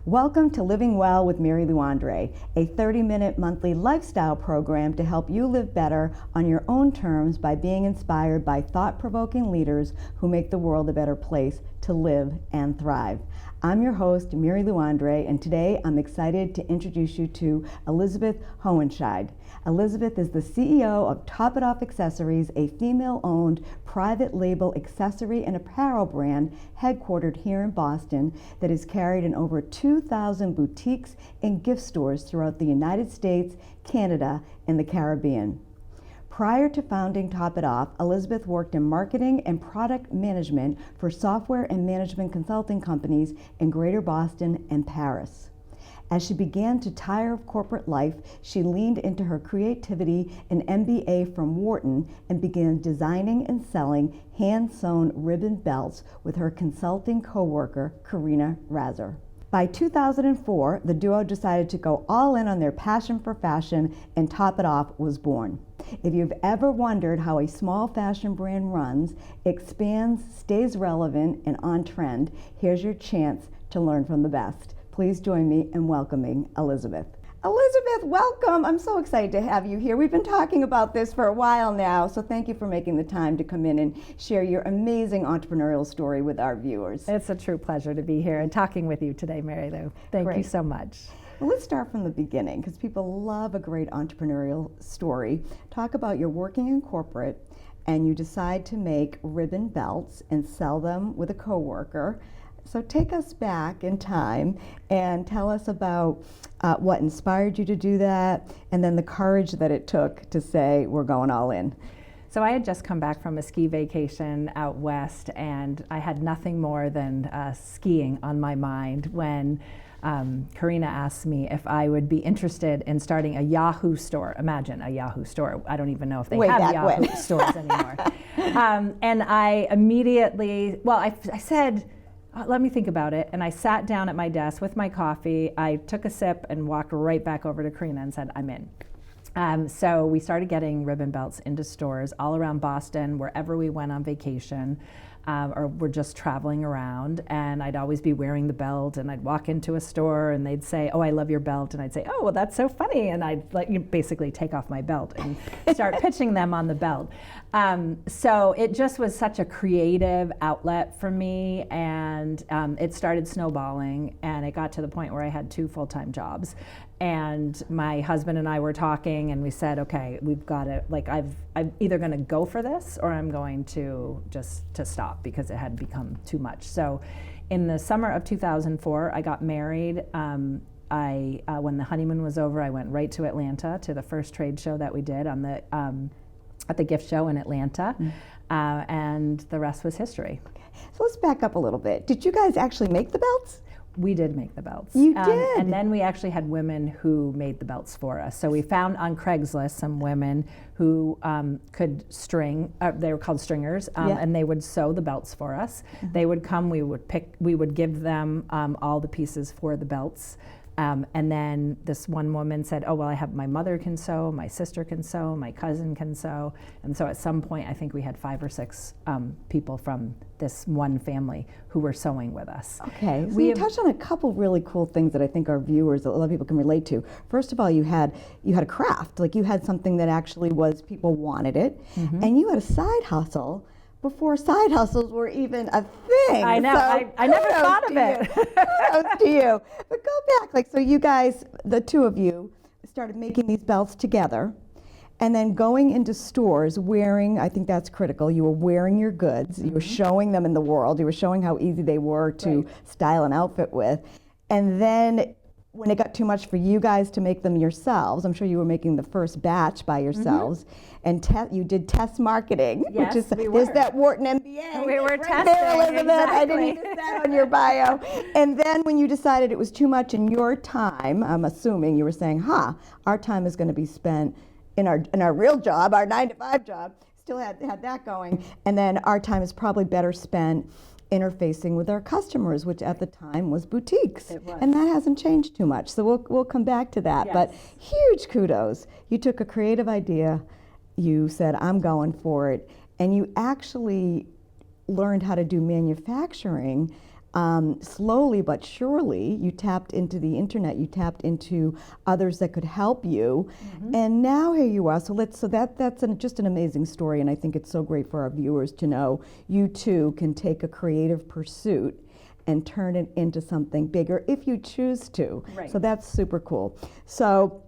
Welcome to Living Well with Mary Lou Andre, a 30-minute monthly lifestyle program to help you live better on your own terms by being inspired by thought-provoking leaders who make the world a better place to live and thrive. I'm your host, Mary Lou Andre, and today I'm excited to introduce you to Elizabeth Hoenscheid. Elizabeth is the CEO of Top It Off Accessories, a female-owned private label accessory and apparel brand headquartered here in Boston that is carried in over 2,000 boutiques and gift stores throughout the United States, Canada, and the Caribbean. Prior to founding Top It Off, Elizabeth worked in marketing and product management for software and management consulting companies in Greater Boston and Paris. As she began to tire of corporate life, she leaned into her creativity and MBA from Wharton and began designing and selling hand-sewn ribbon belts with her consulting co-worker, Karina Razer. By 2004, the duo decided to go all in on their passion for fashion, and Top It Off was born. If you've ever wondered how a small fashion brand runs, expands, stays relevant, and on trend, here's your chance to learn from the best. Please join me in welcoming Elizabeth. Elizabeth, welcome. I'm so excited to have you here. We've been talking about this for a while now, so thank you for making the time to come in and share your amazing entrepreneurial story with our viewers. It's a true pleasure to be here and talking with you today, Mary Lou. Thank you so much. Well, let's start from the beginning, because people love a great entrepreneurial story. Talk about you're working in corporate and you decide to make ribbon belts and sell them with a coworker. So take us back in time and tell us about what inspired you to do that, and then the courage that it took to say, we're going all in. So I had just come back from a ski vacation out west, and I had nothing more than skiing on my mind when Karina asked me if I would be interested in starting a Yahoo store. Imagine a Yahoo store. I don't even know if they have Yahoo stores anymore. And I immediately, I said, let me think about it. And I sat down at my desk with my coffee. I took a sip and walked right back over to Karina and said, I'm in. So we started getting ribbon belts into stores all around Boston, wherever we went on vacation, or we're just traveling around. And I'd always be wearing the belt, and I'd walk into a store and they'd say, oh, I love your belt. And I'd say, oh, well, that's so funny. And I'd basically take off my belt and start pitching them on the belt. So it just was such a creative outlet for me, and it started snowballing, and it got to the point where I had 2 full-time jobs. And my husband and I were talking, and we said, okay, we've got to, I'm either going to go for this or I'm going to just stop, because it had become too much. So in the summer of 2004, I got married. When the honeymoon was over, I went right to Atlanta to the first trade show that we did on the at the gift show in Atlanta, and the rest was history. Okay. So let's back up a little bit. Did you guys actually make the belts? We did make the belts. You did? And then we actually had women who made the belts for us. So we found on Craigslist some women who could string, they were called stringers, and they would sew the belts for us. Mm-hmm. They would come, we would give them all the pieces for the belts. And then this one woman said, oh, well, my mother can sew, my sister can sew, my cousin can sew. And so at some point, I think we had 5 or 6 people from this one family who were sewing with us. Okay, so you touched on a couple really cool things that I think our viewers, a lot of people can relate to. First of all, you had a craft, like you had something that actually was, people wanted it, and you had a side hustle before side hustles were even a thing. I know, so I never thought of it. Kudos to you. But go back, so you guys, the 2 of you, started making these belts together, and then going into stores wearing, I think that's critical, you were wearing your goods, you were showing them in the world, you were showing how easy they were to style an outfit with, and then when it got too much for you guys to make them yourselves, I'm sure you were making the first batch by yourselves, and you did test marketing, yes, which is, we were. There's that Wharton MBA. We were right testing, there, Elizabeth. exactly. I didn't even that on your bio. And then when you decided it was too much in your time, I'm assuming you were saying, our time is going to be spent in our real job, our 9-to-5 job, still had that going, and then our time is probably better spent interfacing with our customers, which at the time was boutiques. It was. And that hasn't changed too much. So we'll come back to that. Yes. But huge kudos. You took a creative idea, you said, I'm going for it, and you actually learned how to do manufacturing slowly but surely. You tapped into the internet, you tapped into others that could help you, and now here you are. So that's just an amazing story, and I think it's so great for our viewers to know you too can take a creative pursuit and turn it into something bigger if you choose to. Right. So that's super cool. So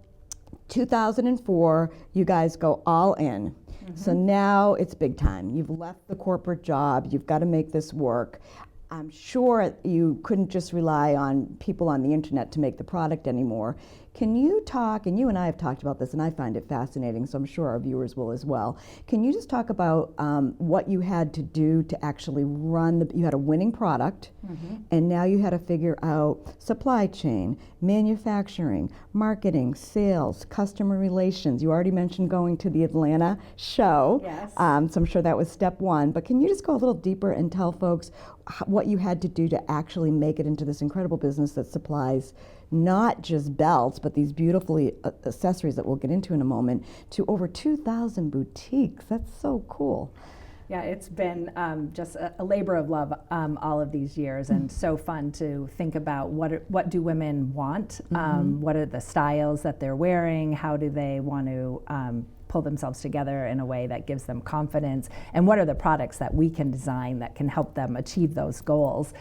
2004, you guys go all in. So now it's big time. You've left the corporate job. You've got to make this work. I'm sure you couldn't just rely on people on the internet to make the product anymore. Can you talk, and you and I have talked about this, and I find it fascinating, so I'm sure our viewers will as well. Can you just talk about what you had to do to actually run you had a winning product, and now you had to figure out supply chain, manufacturing, marketing, sales, customer relations. You already mentioned going to the Atlanta show. Yes. So I'm sure that was step one, but can you just go a little deeper and tell folks what you had to do to actually make it into this incredible business that supplies not just belts, but these beautiful accessories that we'll get into in a moment, to over 2,000 boutiques. That's so cool. Yeah, it's been just a labor of love all of these years, and so fun to think about what do women want, what are the styles that they're wearing, how do they want to pull themselves together in a way that gives them confidence, and what are the products that we can design that can help them achieve those goals.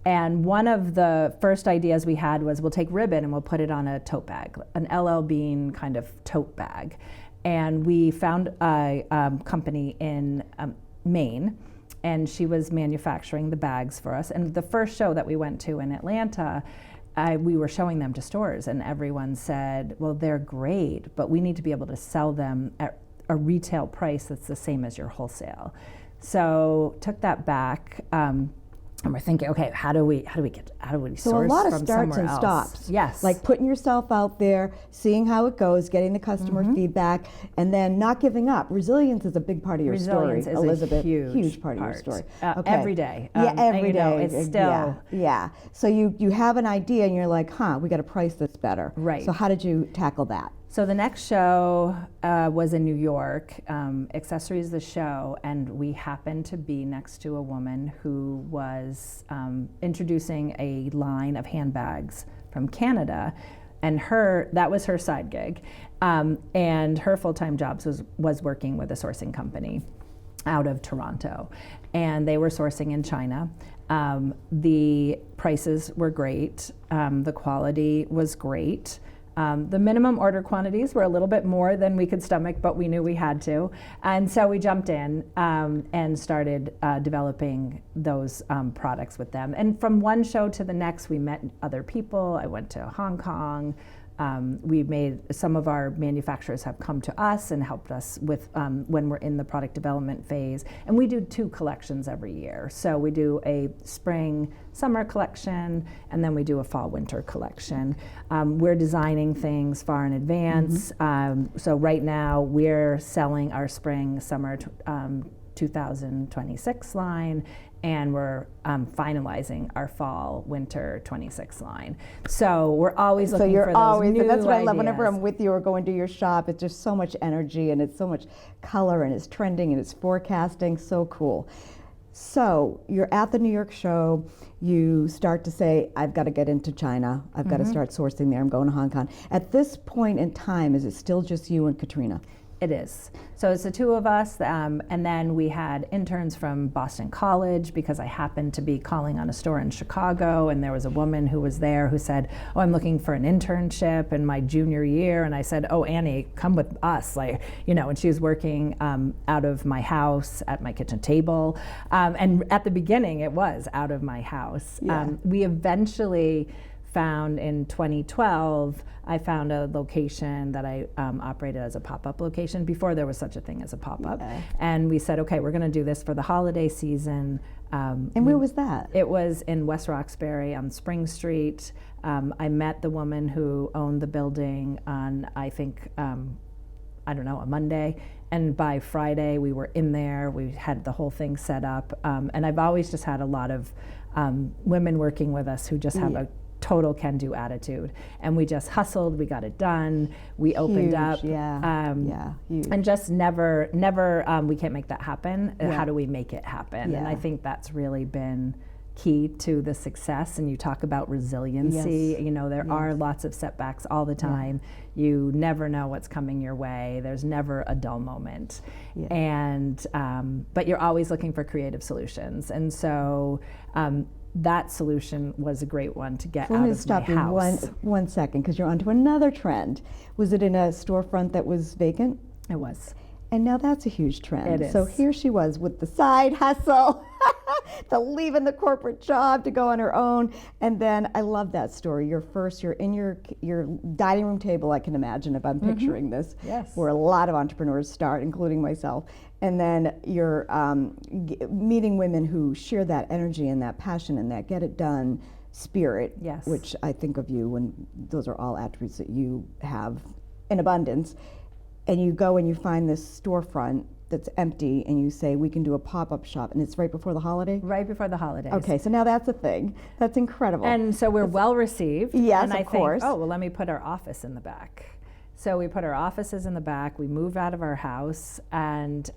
And one of the first ideas we had was we'll take ribbon and we'll put it on a tote bag, an LL Bean kind of tote bag. And we found a company in Maine, and she was manufacturing the bags for us. And the first show that we went to in Atlanta, we were showing them to stores, and everyone said, well, they're great, but we need to be able to sell them at a retail price that's the same as your wholesale. So took that back. And we're thinking, okay, how do we source So a lot of from starts and somewhere else? stops. Yes. Like putting yourself out there, seeing how it goes, getting the customer feedback, and then not giving up. Resilience is a big part of your Resilience story, is Elizabeth. a huge part of your story. Every day. Every and, you know, day. it's still Yeah. So you have an idea, and you're like, we got to price this better. Right. So how did you tackle that? So the next show was in New York, Accessories the show, and we happened to be next to a woman who was introducing a line of handbags from Canada, and that was her side gig, and her full-time job was working with a sourcing company out of Toronto, and they were sourcing in China. The prices were great, the quality was great. The minimum order quantities were a little bit more than we could stomach, but we knew we had to. And so we jumped in and started developing those products with them. And from one show to the next, we met other people. I went to Hong Kong. Some of our manufacturers have come to us and helped us with when we're in the product development phase. And we do 2 collections every year. So we do a spring summer collection, and then we do a fall winter collection. We're designing things far in advance. So right now we're selling our spring summer 2026 line, and we're finalizing our fall winter 26 line. So we're always looking for those new and that's what I love. ideas. Whenever I'm with you or going to your shop, it's just so much energy, and it's so much color, and it's trending, and it's forecasting. So cool. So you're at the New York show, you start to say, I've got to get into China, I've got to start sourcing there, I'm going to Hong Kong. At this point in time, is it still just you and Katrina? It is. So it's the 2 of us, and then we had interns from Boston College, because I happened to be calling on a store in Chicago, and there was a woman who was there who said, I'm looking for an internship in my junior year, and I said, Annie, come with us, and she was working out of my house at my kitchen table, and at the beginning it was out of my house. Yeah. We eventually found in 2012, I found a location that I operated as a pop-up location before there was such a thing as a pop-up. Okay. And we said, okay, we're going to do this for the holiday season. And where was that? It was in West Roxbury on Spring Street. I met the woman who owned the building on, I think, I don't know, a Monday. And by Friday, we were in there. We had the whole thing set up. And I've always just had a lot of women working with us who just have a total can-do attitude. And we just hustled. We got it done. We opened Huge, up. huge. And just never, we can't make that happen. How do we make it happen? Yeah. And I think that's really been key to the success. And you talk about resiliency. Yes. You know, there are lots of setbacks all the time. You never know what's coming your way. There's never a dull moment. And but you're always looking for creative solutions. And so that solution was a great one to get out of my house. Let me stop you one second, because you're onto another trend. Was it in a storefront that was vacant? It was. And now that's a huge trend. It is. So here she was with the side hustle, the leaving the corporate job to go on her own. And then I love that story. You're in your dining room table, I can imagine if I'm picturing this, where a lot of entrepreneurs start, including myself. And then you're meeting women who share that energy and that passion and that get it done spirit, which I think of you when those are all attributes that you have in abundance. And you go and you find this storefront that's empty and you say, we can do a pop-up shop, and it's right before the holiday? Right before the holidays. Okay, so now that's a thing. That's incredible. And so we're well received. Yes, and of course. Think, oh, well, let me put our office in the back. So we put our offices in the back, we move out of our house, and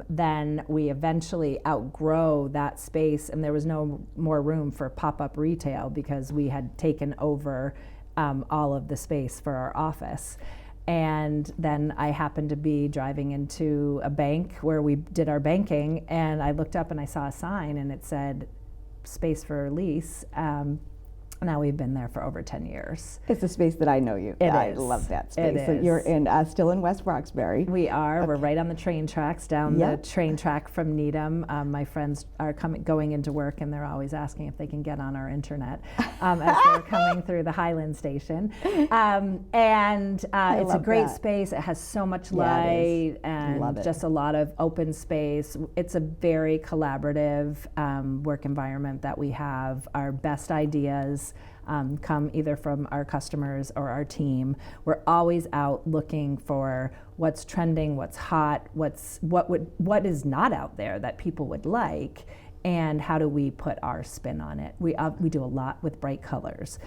then we eventually outgrow that space, and there was no more room for pop-up retail because we had taken over all of the space for our office. And then I happened to be driving into a bank where we did our banking, and I looked up and I saw a sign and it said space for lease. Now we've been there for over 10 years. It's a space that I know you. I love that space. It so is. You're in still in West Roxbury. We are. Okay. We're right on the train tracks, down the train track from Needham. My friends are going into work, and they're always asking if they can get on our internet as they're coming through the Highland station. It's a great space. It has so much light and just a lot of open space. It's a very collaborative work environment that we have. Our best ideas come either from our customers or our team. We're always out looking for what's trending, what's hot, what is not out there that people would like, and how do we put our spin on it. We do a lot with bright colors.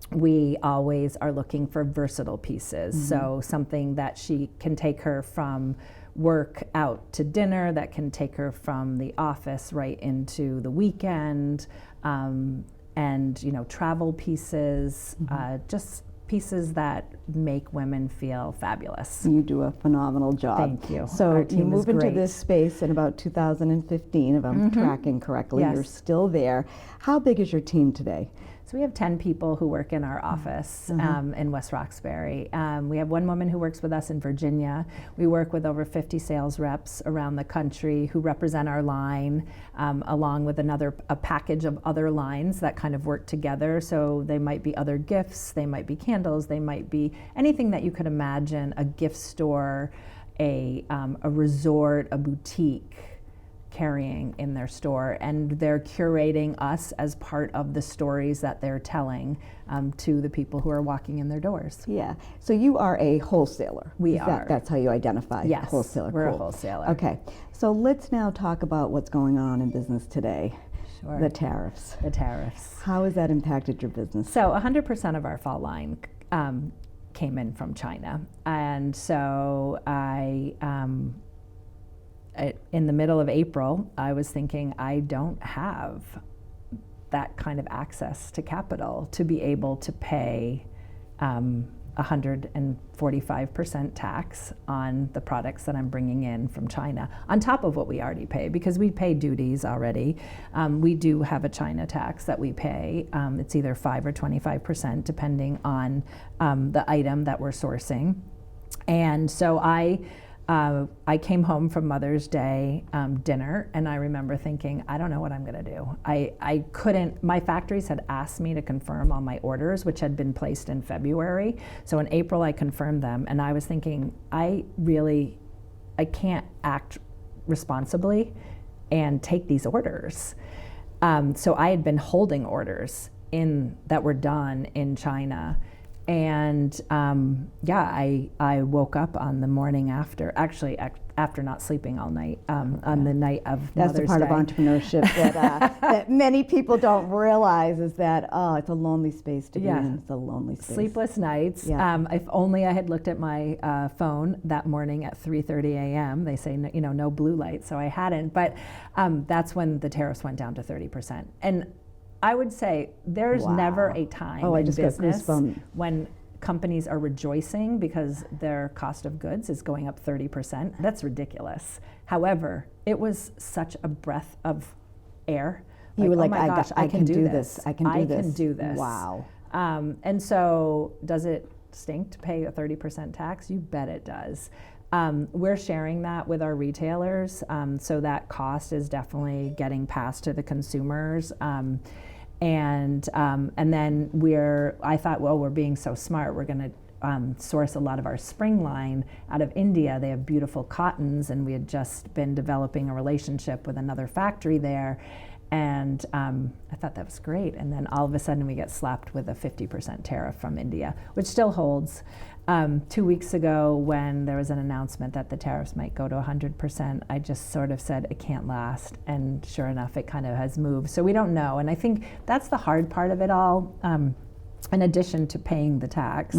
We always are looking for versatile pieces, so something that she can take her from work out to dinner, that can take her from the office right into the weekend. And travel pieces, just pieces that make women feel fabulous. You do a phenomenal job. Thank you. So you move into this space in about 2015, if I'm tracking correctly. Yes. You're still there. How big is your team today? So we have 10 people who work in our office in West Roxbury. We have one woman who works with us in Virginia. We work with over 50 sales reps around the country who represent our line, along with a package of other lines that kind of work together. So they might be other gifts, they might be candles, they might be anything that you could imagine, a gift store, a resort, a boutique carrying in their store, and they're curating us as part of the stories that they're telling to the people who are walking in their doors. Yeah. So you are a wholesaler. We are. That's how you identify. Yes. Wholesaler. We're cool. a wholesaler. Okay. So let's now talk about what's going on in business today. Sure. The tariffs. The tariffs. How has that impacted your business? So 100% of our fall line came in from China, and so in the middle of April, I was thinking, I don't have that kind of access to capital to be able to pay 145% tax on the products that I'm bringing in from China, on top of what we already pay, because we pay duties already. We do have a China tax that we pay. It's either 5 or 25%, depending on the item that we're sourcing. And so I came home from Mother's Day dinner, and I remember thinking, I don't know what I'm going to do. I couldn't, my factories had asked me to confirm all my orders, which had been placed in February. So in April, I confirmed them, and I was thinking, I can't act responsibly and take these orders. So I had been holding orders that were done in China. And I woke up on the morning after, actually after not sleeping all night, on the night of That's Mother's the part Day. of entrepreneurship that many people don't realize is that, it's a lonely space to be in. It's a lonely space. Sleepless nights. Yeah. If only I had looked at my phone that morning at 3:30 a.m. They say, no blue light, so I hadn't. But that's when the tariffs went down to 30%. And I would say there's never a time in business when companies are rejoicing because their cost of goods is going up 30%. That's ridiculous. However, it was such a breath of air. You were like, oh my gosh, I can do this. I can do this. Wow. And so does it stink to pay a 30% tax? You bet it does. We're sharing that with our retailers, so that cost is definitely getting passed to the consumers. And then I thought, well, we're being so smart, we're going to source a lot of our spring line out of India. They have beautiful cottons, and we had just been developing a relationship with another factory there. And I thought that was great. And then all of a sudden we get slapped with a 50% tariff from India, which still holds. 2 weeks ago, when there was an announcement that the tariffs might go to 100%, I just sort of said it can't last. And sure enough, it kind of has moved. So we don't know. And I think that's the hard part of it all, in addition to paying the tax,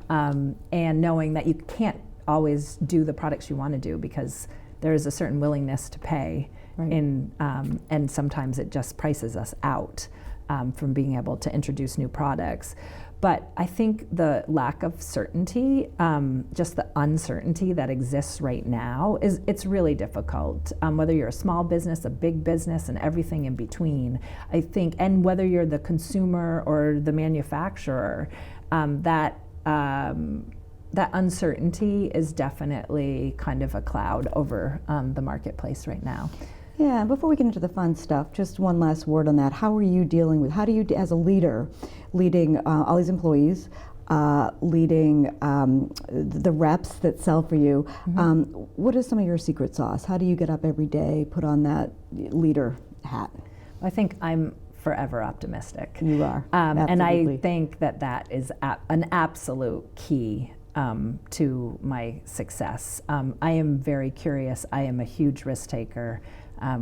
and knowing that you can't always do the products you want to do because there is a certain willingness to pay. Right. And sometimes it just prices us out from being able to introduce new products. But I think the lack of certainty, just the uncertainty that exists right now, it's really difficult. Whether you're a small business, a big business, and everything in between, I think, and whether you're the consumer or the manufacturer, that uncertainty is definitely kind of a cloud over the marketplace right now. Yeah, before we get into the fun stuff, just one last word on that. How do you, as a leader, leading all these employees, leading the reps that sell for you, what is some of your secret sauce? How do you get up every day, put on that leader hat? I think I'm forever optimistic. You are, and I think that is an absolute key to my success. I am very curious. I am a huge risk taker.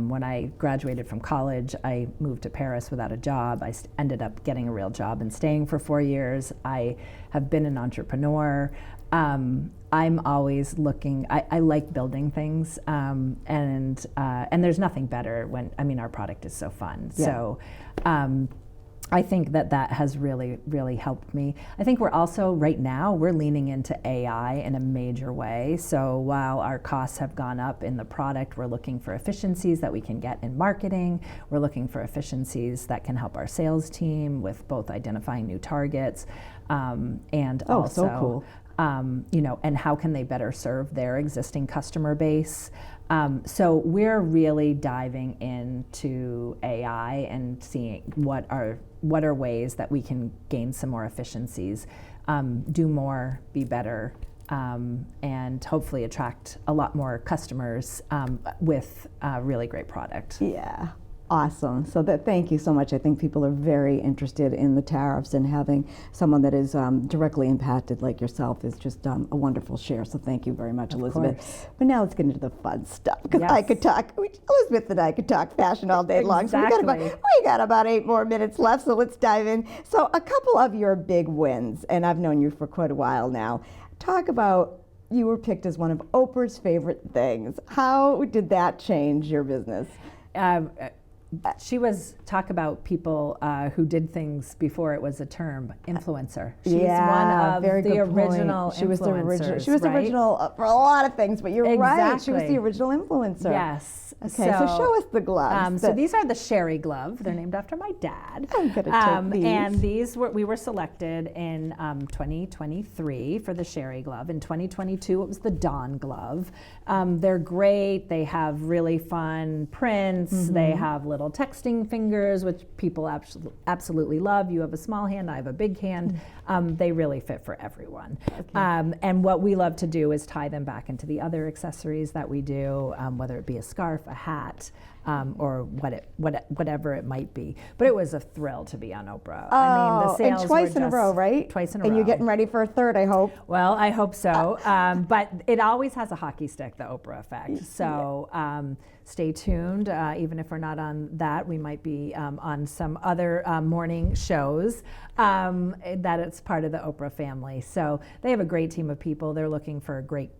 When I graduated from college, I moved to Paris without a job. I ended up getting a real job and staying for 4 years. I have been an entrepreneur. I'm always looking. I like building things, and there's nothing better our product is so fun. Yeah. So. I think that has really, really helped me. I think right now, we're leaning into AI in a major way. So while our costs have gone up in the product, we're looking for efficiencies that we can get in marketing. We're looking for efficiencies that can help our sales team with both identifying new targets and also, so cool. And how can they better serve their existing customer base. So we're really diving into AI and seeing what are ways that we can gain some more efficiencies, do more, be better, and hopefully attract a lot more customers with a really great product. Yeah. Awesome. So thank you so much. I think people are very interested in the tariffs, and having someone that is directly impacted like yourself is just a wonderful share. So thank you very much, Elizabeth. Course. But now let's get into the fun stuff, because Elizabeth and I could talk fashion all day long. So we got about 8 more minutes left, so let's dive in. So a couple of your big wins, and I've known you for quite a while now. Talk about, you were picked as one of Oprah's favorite things. How did that change your business? Talk about people who did things before it was a term, influencer. She's one of the original influencers. She was the right? original for a lot of things, but you're right. She was the original influencer. Yes. Okay, so show us the gloves. So these are the Sherry glove. They're named after my dad. I'm gonna take these. And we were selected in 2023 for the Sherry glove. In 2022, it was the Dawn glove. They're great. They have really fun prints. They have little texting fingers, which people absolutely love. You have a small hand, I have a big hand. They really fit for everyone. Okay. And what we love to do is tie them back into the other accessories that we do, whether it be a scarf, a hat. or whatever it might be. But it was a thrill to be on Oprah. Oh, I mean, the sales and twice were in a row, right? Twice in a row. And you're getting ready for a third, I hope. Well, I hope so. But it always has a hockey stick, the Oprah effect. So stay tuned. Even if we're not on that, we might be on some other morning shows that it's part of the Oprah family. So they have a great team of people. They're looking for a great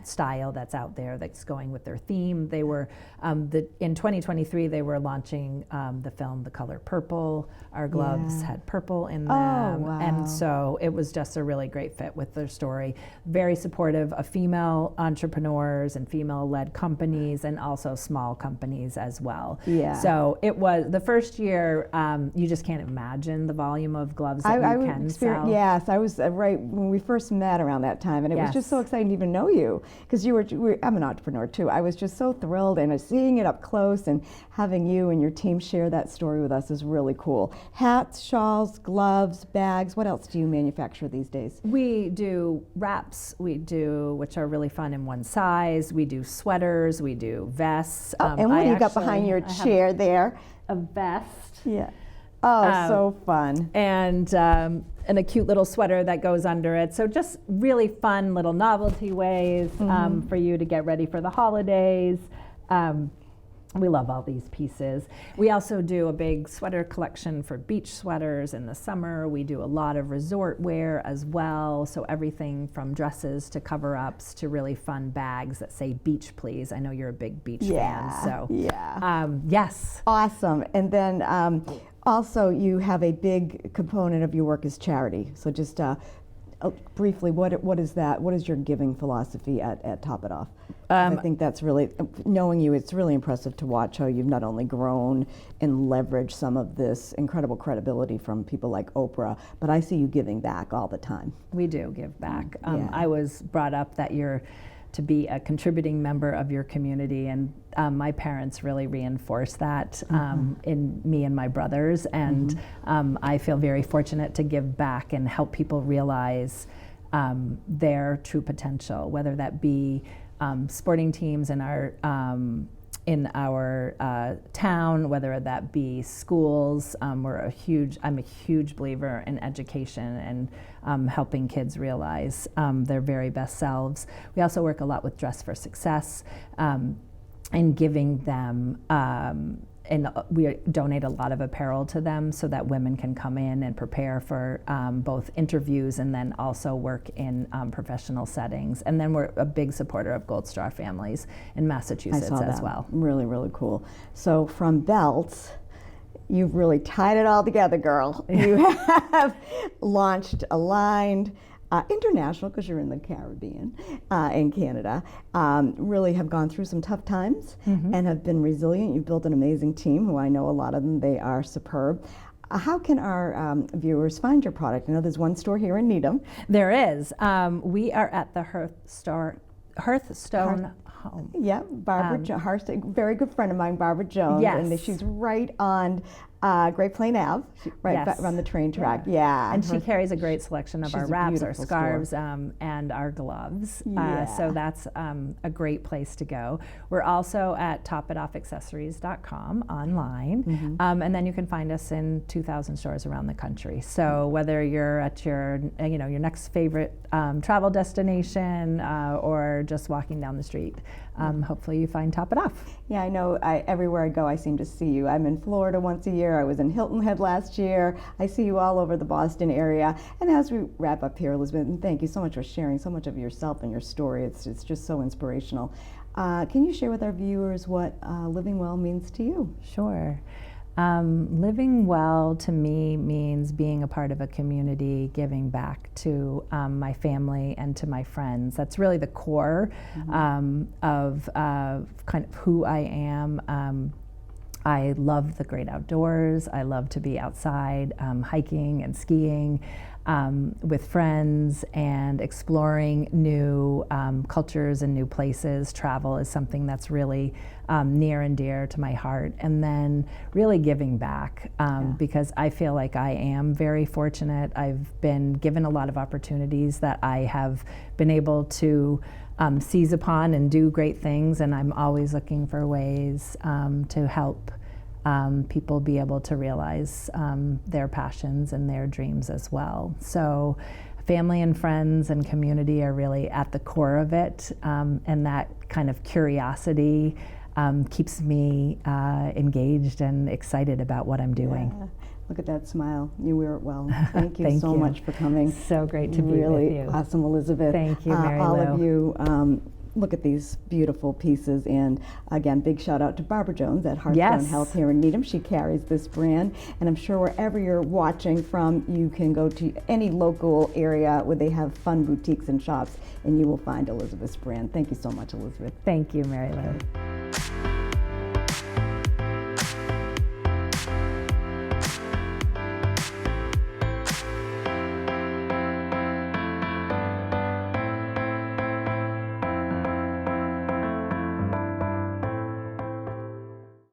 style that's out there that's going with their theme. They were in 2023 they were launching the film The Color Purple. Our gloves had purple in them, wow. and so it was just a really great fit with their story. Very supportive of female entrepreneurs and female-led companies, and also small companies as well. Yeah. So it was the first year. You just can't imagine the volume of gloves that you can sell. Yes, I was right when we first met around that time, and it was just so exciting to even know you, because I'm an entrepreneur too. I was just so thrilled, and seeing it up close and having you and your team share that story with us is really cool. Hats, shawls, gloves, bags. What else do you manufacture these days? We do wraps, which are really fun in one size. We do sweaters, we do vests. And what do you got behind your chair there? A vest. Yeah. Oh, so fun. And a cute little sweater that goes under it. So just really fun little novelty ways for you to get ready for the holidays. We love all these pieces. We also do a big sweater collection for beach sweaters in the summer. We do a lot of resort wear as well. So everything from dresses to cover-ups to really fun bags that say beach please. I know you're a big beach fan. So yes. Awesome. And then also you have a big component of your work is charity. So just briefly, what is that? What is your giving philosophy at Top It Off? I think that's really, knowing you, it's really impressive to watch how you've not only grown and leveraged some of this incredible credibility from people like Oprah, but I see you giving back all the time. We do give back. I was brought up that you're to be a contributing member of your community, and my parents really reinforced that in me and my brothers, and I feel very fortunate to give back and help people realize their true potential, whether that be sporting teams in our town, whether that be schools. I'm a huge believer in education and helping kids realize their very best selves. We also work a lot with Dress for Success and giving them and we donate a lot of apparel to them so that women can come in and prepare for both interviews and then also work in professional settings. And then we're a big supporter of Gold Star families in Massachusetts as well. Really, really cool. So from belts, you've really tied it all together, girl. You have launched Aligned, international, because you're in the Caribbean, in Canada, really have gone through some tough times and have been resilient. You've built an amazing team, who I know a lot of them, they are superb. How can our viewers find your product? I know there's one store here in Needham. There is. We are at the Hearthstone Home. Yeah, Barbara, very good friend of mine, Barbara Jones. Yes. And she's right on Great Plain Ave, on the train track. Yeah. And she carries a great selection of our wraps, our scarves, and our gloves. So that's a great place to go. We're also at topitofaccessories.com online, and then you can find us in 2,000 stores around the country. So whether you're at your your next favorite travel destination or just walking down the street, hopefully you find Top It Off. Yeah, I know. Everywhere I go, I seem to see you. I'm in Florida once a year. I was in Hilton Head last year. I see you all over the Boston area. And as we wrap up here, Elizabeth, and thank you so much for sharing so much of yourself and your story. It's just so inspirational. Can you share with our viewers what living well means to you? Sure. Living well to me means being a part of a community, giving back to my family and to my friends. That's really the core of kind of who I am. I love the great outdoors. I love to be outside hiking and skiing. with friends and exploring new cultures and new places. Travel is something that's really near and dear to my heart. And then really giving back, because I feel like I am very fortunate. I've been given a lot of opportunities that I have been able to seize upon and do great things, and I'm always looking for ways to help people be able to realize their passions and their dreams as well. So family and friends and community are really at the core of it, and that kind of curiosity keeps me engaged and excited about what I'm doing. Yeah. Look at that smile. You wear it well. Thank you Thank so you. much for coming. So great to be really with you. Awesome, Elizabeth. Thank you, Mary all Lou. of you, look at these beautiful pieces. And again, big shout out to Barbara Jones at Hearthstone Yes. Health here in Needham. She carries this brand. And I'm sure wherever you're watching from, you can go to any local area where they have fun boutiques and shops, and you will find Elizabeth's brand. Thank you so much, Elizabeth. Thank you, Mary Lou.